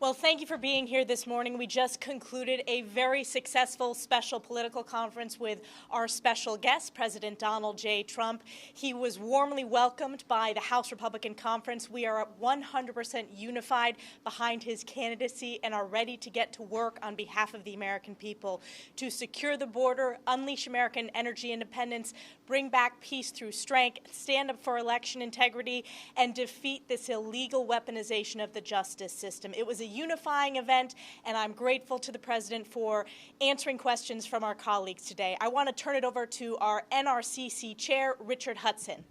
Well, thank you for being here this morning. We just concluded a very successful special political conference with our special guest, President Donald J. Trump. He was warmly welcomed by the House Republican Conference. We are 100% unified behind his candidacy and are ready to get to work on behalf of the American people to secure the border, unleash American energy independence, bring back peace through strength, stand up for election integrity, and defeat this illegal weaponization of the justice system. It was a unifying event, and I'm grateful to the President for answering questions from our colleagues today. I want to turn it over to our NRCC Chair, Richard Hudson.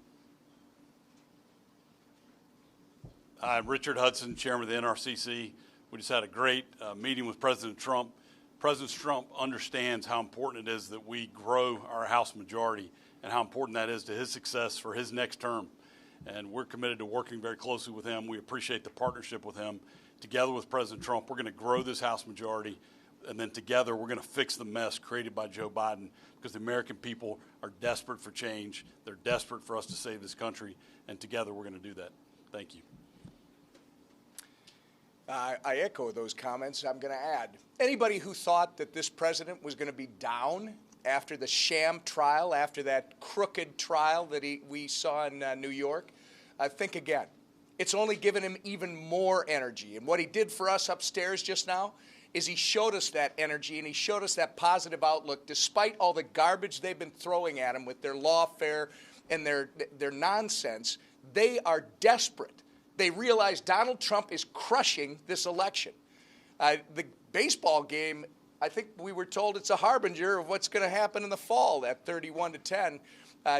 I'm Richard Hudson, Chairman of the NRCC. We just had a great meeting with President Trump. President Trump understands how important it is that we grow our House majority and how important that is to his success for his next term. And we're committed to working very closely with him. We appreciate the partnership with him. Together with President Trump, we're going to grow this House majority, and then together we're going to fix the mess created by Joe Biden, because the American people are desperate for change. They're desperate for us to save this country, and together we're going to do that. Thank you. I echo those comments. I'm going to add, anybody who thought that this president was going to be down after the sham trial, after that crooked trial that we saw in New York, think again. It's only given him even more energy. And what he did for us upstairs just now is he showed us that energy and he showed us that positive outlook despite all the garbage they've been throwing at him with their lawfare and their nonsense. They are desperate. They realize Donald Trump is crushing this election. The baseball game, I think we were told it's a harbinger of what's going to happen in the fall at 31-10.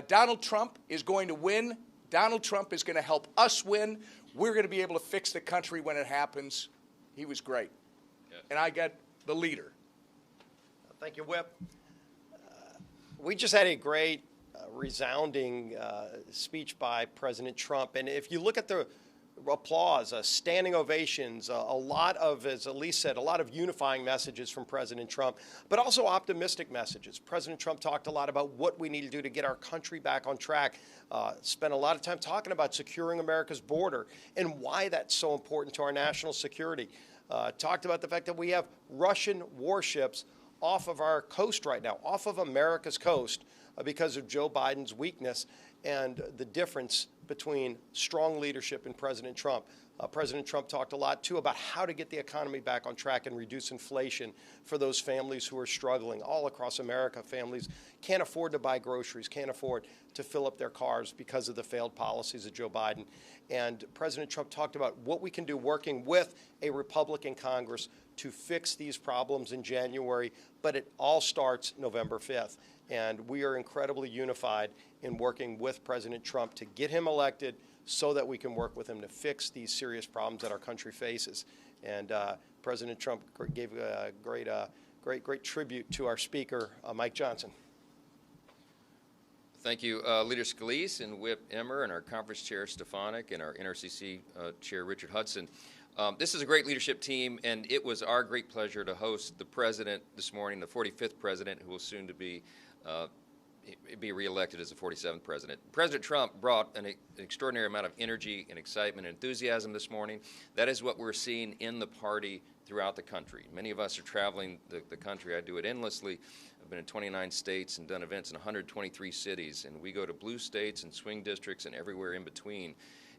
Donald Trump is going to win. Donald Trump is going to help us win. We're going to be able to fix the country when it happens. He was great. Yeah. And I got the leader. Thank you, Whip. We just had a great, resounding speech by President Trump. And if you look at the applause, standing ovations, a lot of, as Elise said, a lot of unifying messages from President Trump, but also optimistic messages. President Trump talked a lot about what we need to do to get our country back on track, spent a lot of time talking about securing America's border and why that's so important to our national security. Talked about the fact that we have Russian warships off of our coast right now, off of America's coast, because of Joe Biden's weakness and the difference between strong leadership and President Trump. President Trump talked a lot, too, about how to get the economy back on track and reduce inflation for those families who are struggling. All across America, families can't afford to buy groceries, can't afford to fill up their cars because of the failed policies of Joe Biden. And President Trump talked about what we can do working with a Republican Congress to fix these problems in January, but it all starts November 5th. And we are incredibly unified in working with President Trump to get him elected so that we can work with him to fix these serious problems that our country faces. And President Trump gave a great tribute to our speaker, Mike Johnson. Thank you, Leader Scalise and Whip Emmer and our conference chair, Stefanik, and our NRCC chair, Richard Hudson. This is a great leadership team, and it was our great pleasure to host the president this morning, the 45th president, who will soon to be reelected as the 47th president. President Trump brought an extraordinary amount of energy and excitement and enthusiasm this morning. That is what we're seeing in the party throughout the country. Many of us are traveling the country. I do it endlessly. I've been in 29 states and done events in 123 cities, and we go to blue states and swing districts and everywhere in between.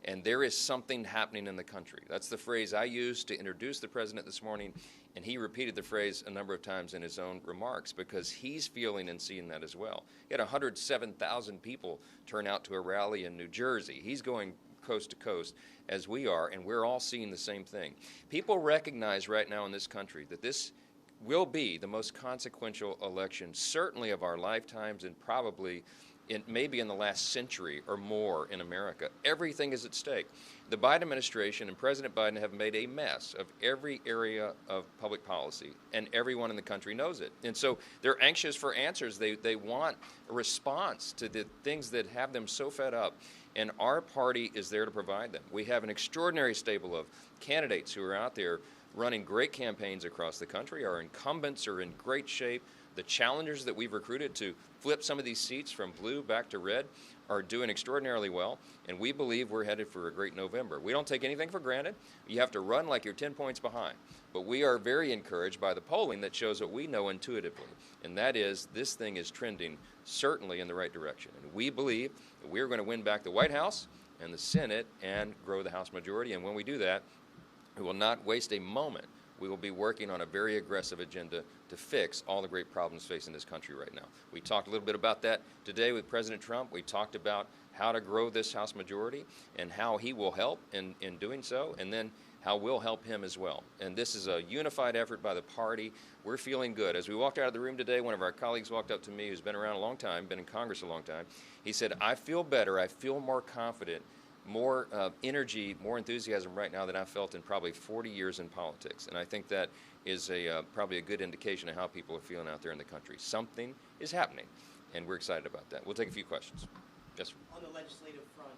And there is something happening in the country. That's the phrase I used to introduce the president this morning, and he repeated the phrase a number of times in his own remarks because he's feeling and seeing that as well. He had 107,000 people turn out to a rally in New Jersey. He's going coast to coast as we are, and we're all seeing the same thing. People recognize right now in this country that this will be the most consequential election, certainly of our lifetimes and probably maybe in the last century or more in America. Everything is at stake. The Biden administration and President Biden have made a mess of every area of public policy, and everyone in the country knows it. And so they're anxious for answers. They want a response to the things that have them so fed up, and our party is there to provide them. We have an extraordinary stable of candidates who are out there running great campaigns across the country. Our incumbents are in great shape. The challengers that we've recruited to flip some of these seats from blue back to red are doing extraordinarily well, and we believe we're headed for a great November. We don't take anything for granted. You have to run like you're 10 points behind. But we are very encouraged by the polling that shows what we know intuitively, and that is this thing is trending certainly in the right direction. And we believe that we're going to win back the White House and the Senate and grow the House majority, and when we do that, we will not waste a moment. We will be working on a very aggressive agenda to fix all the great problems facing this country right now. We talked a little bit about that today with President Trump. We talked about how to grow this House majority and how he will help in doing so, and then how we'll help him as well. And this is a unified effort by the party. We're feeling good. As we walked out of the room today, one of our colleagues walked up to me who's been around a long time, been in Congress a long time. He said, I feel better, I feel more confident, more energy, more enthusiasm right now than I've felt in probably 40 years in politics. And I think that is probably a good indication of how people are feeling out there in the country. Something is happening, and we're excited about that. We'll take a few questions. Yes, sir. On the legislative front,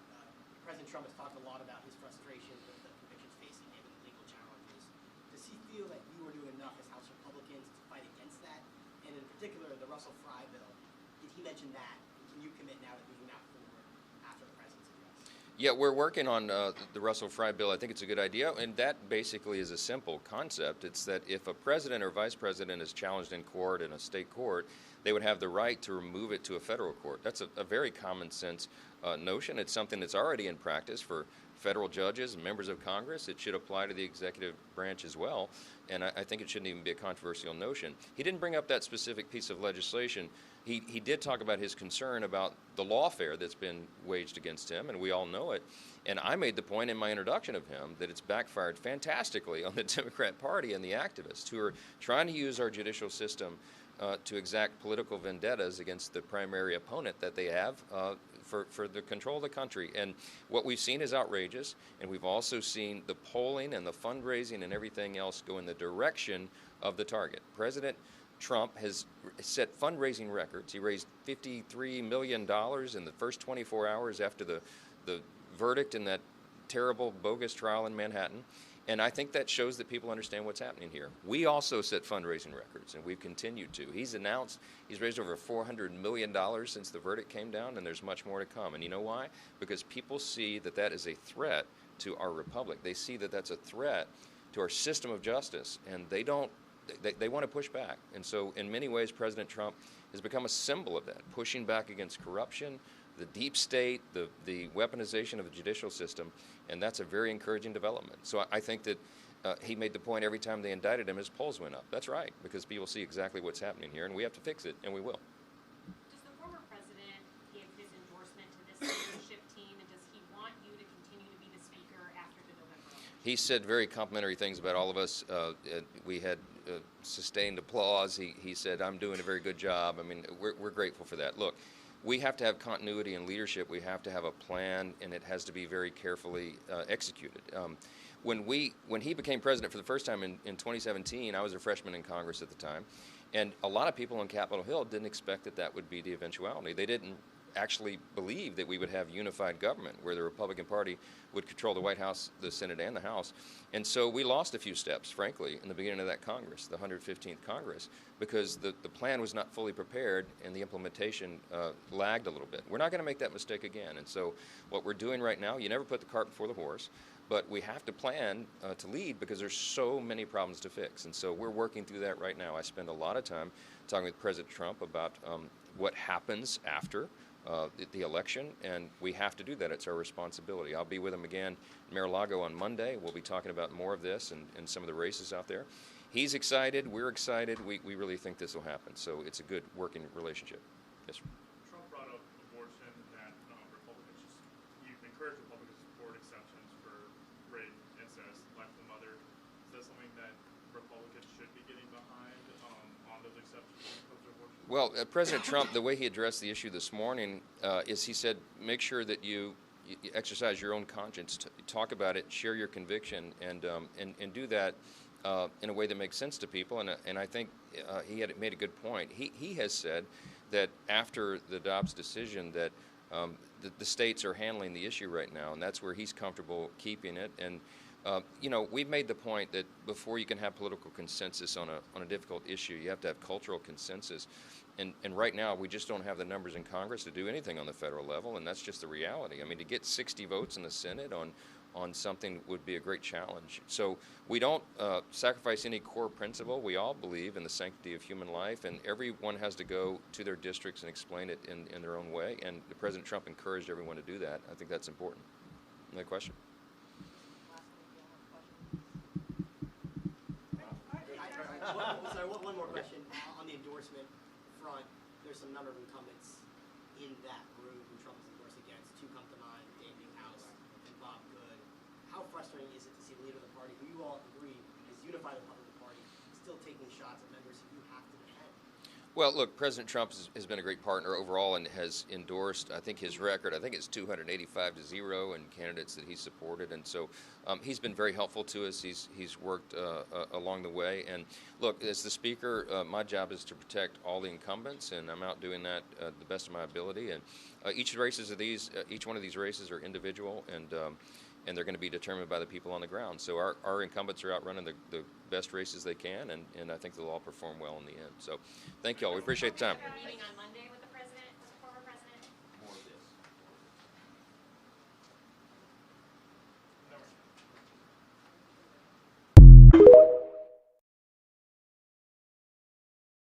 President Trump has talked a lot about his frustration with the convictions facing him and the legal challenges. Does he feel that you are doing enough as House Republicans to fight against that? And in particular, the Russell Fry bill, did he mention that? Can you commit now to moving that forward after the president's address? Yeah, we're working on the Russell Fry bill. I think it's a good idea, and that basically is a simple concept. It's that if a president or vice president is challenged in court, in a state court, they would have the right to remove it to a federal court. That's a very common sense notion. It's something that's already in practice for federal judges and members of Congress. It should apply to the executive branch as well, and I think it shouldn't even be a controversial notion. He didn't bring up that specific piece of legislation. He did talk about his concern about the lawfare that's been waged against him, and we all know it. And I made the point in my introduction of him that it's backfired fantastically on the Democrat Party and the activists who are trying to use our judicial system to exact political vendettas against the primary opponent that they have for the control of the country. And what we've seen is outrageous, and we've also seen the polling and the fundraising and everything else go in the direction of the target. President Trump has set fundraising records. He raised $53 million in the first 24 hours after the verdict in that terrible, bogus trial in Manhattan. And I think that shows that people understand what's happening here. We also set fundraising records, and we've continued to. He's announced he's raised over $400 million since the verdict came down, and there's much more to come. And you know why? Because people see that that is a threat to our republic. They see that that's a threat to our system of justice, and they want to push back. And so in many ways, President Trump has become a symbol of that, pushing back against corruption, the deep state, the weaponization of the judicial system, and that's a very encouraging development. So I think that he made the point every time they indicted him, his polls went up. That's right, because people see exactly what's happening here, and we have to fix it, and we will. Does the former president give his endorsement to this leadership team, and does he want you to continue to be the speaker after the November election? He said very complimentary things about all of us. We had sustained applause. He said, I'm doing a very good job. I mean, we're grateful for that. Look, we have to have continuity in leadership. We have to have a plan, and it has to be very carefully executed. When he became president for the first time in 2017, I was a freshman in Congress at the time, and a lot of people on Capitol Hill didn't expect that that would be the eventuality. They didn't actually believe that we would have unified government where the Republican Party would control the White House, the Senate, and the House. And so we lost a few steps, frankly, in the beginning of that Congress, the 115th Congress, because the plan was not fully prepared and the implementation lagged a little bit. We're not going to make that mistake again. And so what we're doing right now, you never put the cart before the horse, but we have to plan to lead because there's so many problems to fix. And so we're working through that right now. I spend a lot of time talking with President Trump about what happens after the election, and we have to do that. It's our responsibility. I'll be with him again in Mar-a-Lago on Monday. We'll be talking about more of this and some of the races out there. He's excited. We're excited. We really think this will happen. So it's a good working relationship. Yes, sir. Trump brought up abortion, that Republicans you've encouraged Republicans to support exceptions for rape, incest, life of the mother. Is that something that Republicans should be getting behind on those exceptions when it comes to abortion? Well, President Trump, the way he addressed the issue this morning is he said, make sure that you exercise your own conscience, talk about it, share your conviction, and do that in a way that makes sense to people. And I think he had made a good point. He has said that after the Dobbs decision that the states are handling the issue right now, and that's where he's comfortable keeping it. And We've made the point that before you can have political consensus on a difficult issue, you have to have cultural consensus. And right now, we just don't have the numbers in Congress to do anything on the federal level, and that's just the reality. I mean, to get 60 votes in the Senate on something would be a great challenge. So we don't sacrifice any core principle. We all believe in the sanctity of human life, and everyone has to go to their districts and explain it in their own way. And President Trump encouraged everyone to do that. I think that's important. Another question? Sorry, one more question. On the endorsement front, there's some number of incumbents in that room who Trump has endorsed against. Two come to mind, Dave Newhouse and Bob Good. How frustrating is it to see the leader of the party, who you all agree is unified the Republican Party, still taking shots at members who you have to defend? Well, look, President Trump has been a great partner overall and has endorsed, I think his record, I think it's 285-0 in candidates that he supported. And so he's been very helpful to us. He's worked along the way. And look, as the Speaker, my job is to protect all the incumbents, and I'm out doing that the best of my ability. And each one of these races are individual, and they're going to be determined by the people on the ground. So our incumbents are out running the best races they can, and I think they'll all perform well in the end. So thank you all. We appreciate the time. Meeting on Monday with the